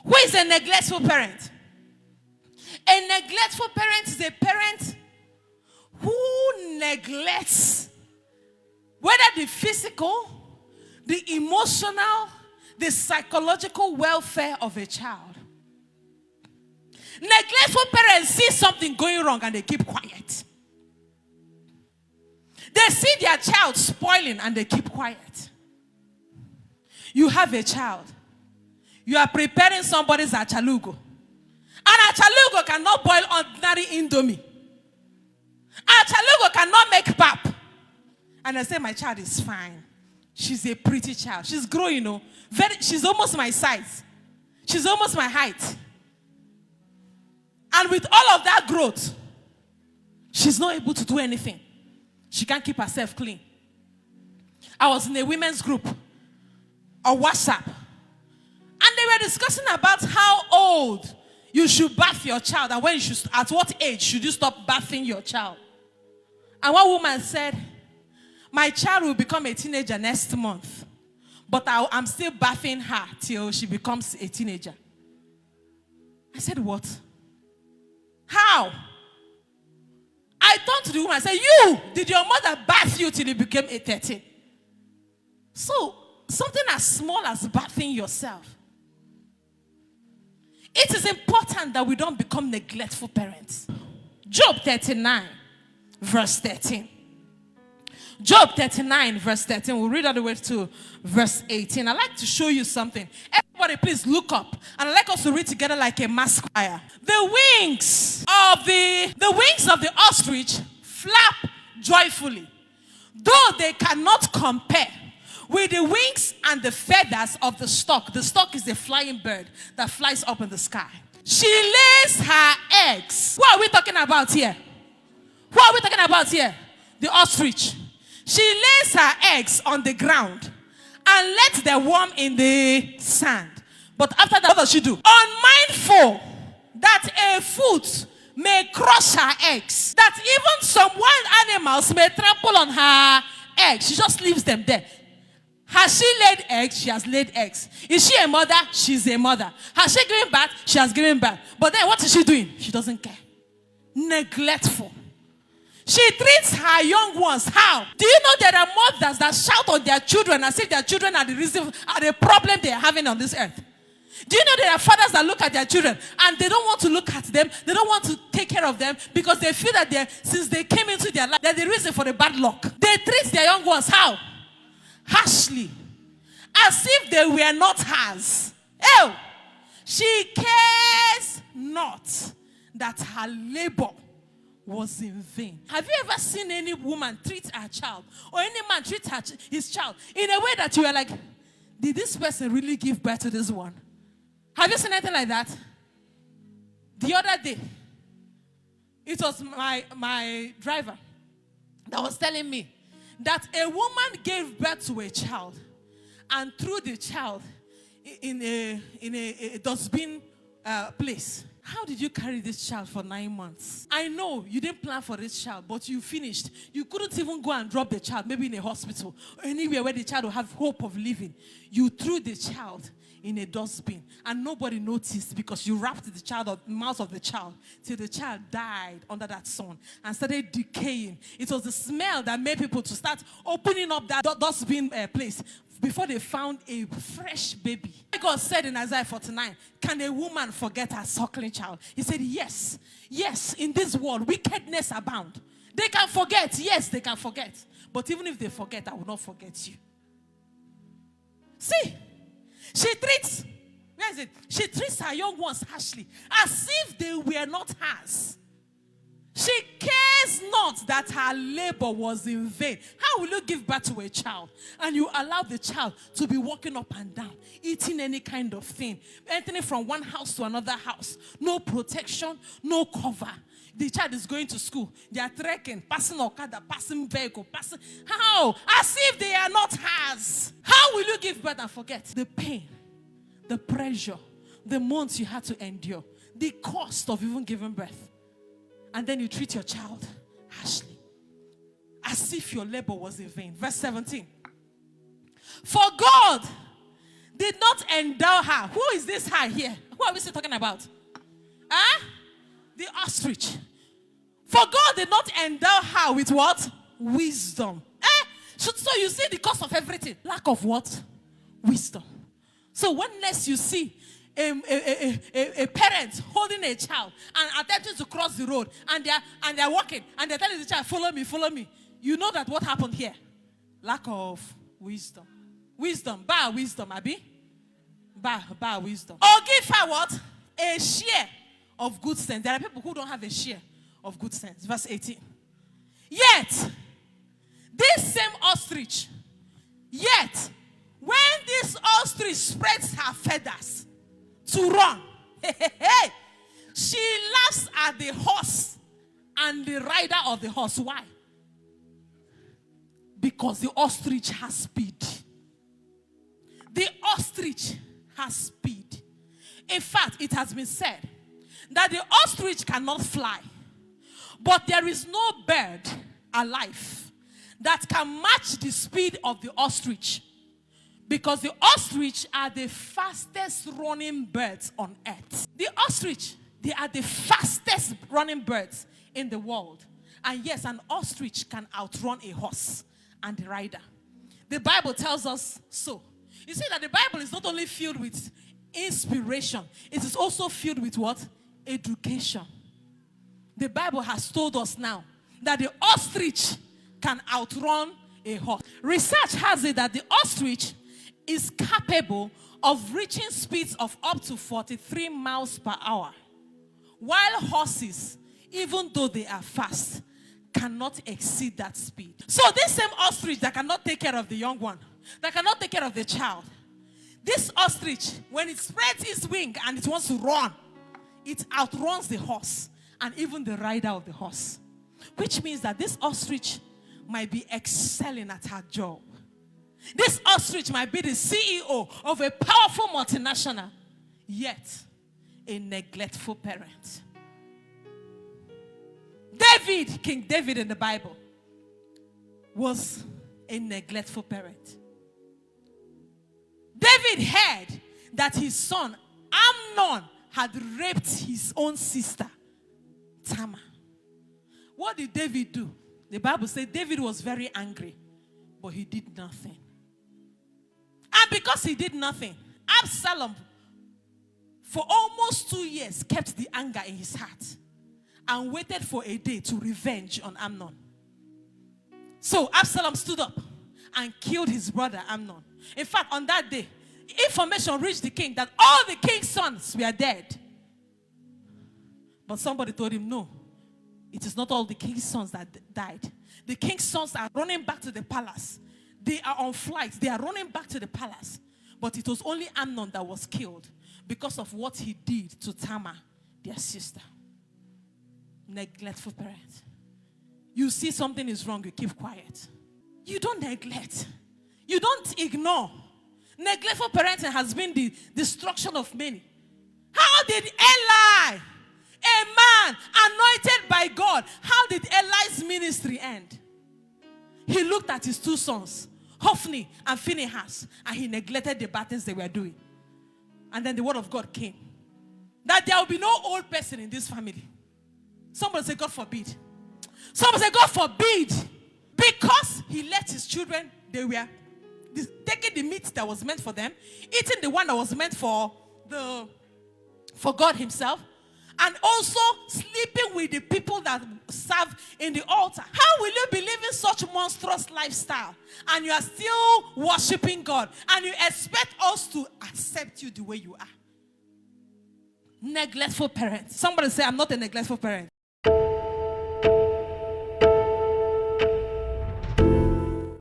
Who is a neglectful parent? A neglectful parent is a parent who neglects whether the physical, the emotional, the psychological welfare of a child. Neglectful parents see something going wrong and they keep quiet. They see their child spoiling and they keep quiet. You have a child. You are preparing somebody's achalugo. And achalugo cannot boil ordinary indomie. Achalugo cannot make pap. And I say, my child is fine. She's a pretty child. She's growing, she's almost my size. She's almost my height. And with all of that growth, she's not able to do anything. She can't keep herself clean. I was in a women's group on WhatsApp. And they were discussing about how old you should bath your child. And at what age should you stop bathing your child? And one woman said, my child will become a teenager next month. But I'm still bathing her till she becomes a teenager. I said, what? How? I turned to the woman and said, did your mother bath you till you became a 13? So, something as small as bathing yourself. It is important that we don't become neglectful parents. Job 39, verse 13. Job 39, verse 13. We'll read all the way to verse 18. I'd like to show you something. Everybody, please look up. And I'd like us to read together like a mass choir. The wings of the ostrich flap joyfully, though they cannot compare with the wings and the feathers of the stork. The stork is a flying bird that flies up in the sky. She lays her eggs. What are we talking about here? What are we talking about here? The ostrich. She lays her eggs on the ground and lets them warm in the sand. But after that, what does she do? Unmindful that a foot may crush her eggs, that even some wild animals may trample on her eggs. She just leaves them there. Has she laid eggs? She has laid eggs. Is she a mother? She's a mother. Has she given birth? She has given birth. But then what is she doing? She doesn't care. Neglectful. She treats her young ones how? Do you know there are mothers that shout on their children as if their children are the problem they are having on this earth? Do you know there are fathers that look at their children and they don't want to look at them, they don't want to take care of them because they feel that since they came into their life, they're the reason for the bad luck. They treat their young ones how? Harshly. As if they were not hers. Oh, she cares not that her labor was in vain. Have you ever seen any woman treat her child or any man treat his child in a way that you are like, did this person really give birth to this one? Have you seen anything like that? The other day, it was my driver that was telling me that a woman gave birth to a child and threw the child in a dustbin place. How did you carry this child for 9 months? I know you didn't plan for this child, but you finished. You couldn't even go and drop the child, maybe in a hospital or anywhere where the child will have hope of living. You threw the child in a dustbin and nobody noticed because you wrapped the child up, mouth of the child till the child died under that sun and started decaying. It was the smell that made people to start opening up that dustbin place before they found a fresh baby. God said in Isaiah 49, can a woman forget her suckling child? He said, yes, in this world, wickedness abound. They can forget. Yes, they can forget. But even if they forget, I will not forget you. See, she treats her young ones harshly, as if they were not hers. She cares not that her labor was in vain. How will you give birth to a child and you allow the child to be walking up and down, eating any kind of thing, entering from one house to another house? No protection, no cover. The child is going to school. They are trekking, passing Okada, passing vehicle, passing. How? As if they are not hers. How will you give birth and forget? The pain, the pressure, the months you had to endure, the cost of even giving birth. And then you treat your child harshly, as if your labor was in vain. Verse 17. For God did not endow her. Who is this her here? Who are we still talking about? Huh? The ostrich. For God did not endow her with what? Wisdom. So you see the cause of everything. Lack of what? Wisdom. So when next you see a parent holding a child and attempting to cross the road and they're walking and they're telling the child, follow me, follow me. You know that what happened here? Lack of wisdom. Wisdom. Bar wisdom, Abi. Bar wisdom. Or give her what? A share of good sense. There are people who don't have a share of good sense. Verse 18. Yet, this same ostrich, when this ostrich spreads her feathers to run, she laughs at the horse and the rider of the horse. Why? Because the ostrich has speed. The ostrich has speed. In fact, it has been said that the ostrich cannot fly, but there is no bird alive that can match the speed of the ostrich, because the ostrich are the fastest running birds on earth. The ostrich, they are the fastest running birds in the world. And yes, an ostrich can outrun a horse and the rider. The Bible tells us so. You see that the Bible is not only filled with inspiration, it is also filled with what? Education. The Bible has told us now that the ostrich can outrun a horse. Research has it that the ostrich is capable of reaching speeds of up to 43 miles per hour, while horses, even though they are fast, cannot exceed that speed. So this same ostrich that cannot take care of the young one, that cannot take care of the child, this ostrich, when it spreads its wing and it wants to run, it outruns the horse and even the rider of the horse. Which means that this ostrich might be excelling at her job. This ostrich might be the CEO of a powerful multinational, yet a neglectful parent. David, King David in the Bible, was a neglectful parent. David heard that his son Amnon had raped his own sister Tamar. What did David do? The Bible says David was very angry, but he did nothing. And because he did nothing, Absalom, for almost 2 years, kept the anger in his heart and waited for a day to revenge on Amnon. So Absalom stood up and killed his brother Amnon. In fact, on that day, information reached the king that all the king's sons were dead. But somebody told him, no, it is not all the king's sons that died. The king's sons are running back to the palace. They are on flight. They are running back to the palace. But it was only Amnon that was killed because of what he did to Tamar, their sister. Neglectful parent. You see something is wrong, you keep quiet. You don't neglect. You don't ignore. Neglectful parenting has been the destruction of many. How did Eli, a man anointed by God, how did Eli's ministry end? He looked at his two sons, Hophni and Phinehas, and he neglected the bad things they were doing. And then the word of God came, that there will be no old person in this family. Somebody say, God forbid. Somebody say, God forbid. Because he let his children, they were taking the meat that was meant for them, eating the one that was meant for God himself, and also sleeping with the people that serve in the altar. How will you be living such a monstrous lifestyle and you are still worshiping God and you expect us to accept you the way you are? Neglectful parent. Somebody say, I'm not a neglectful parent.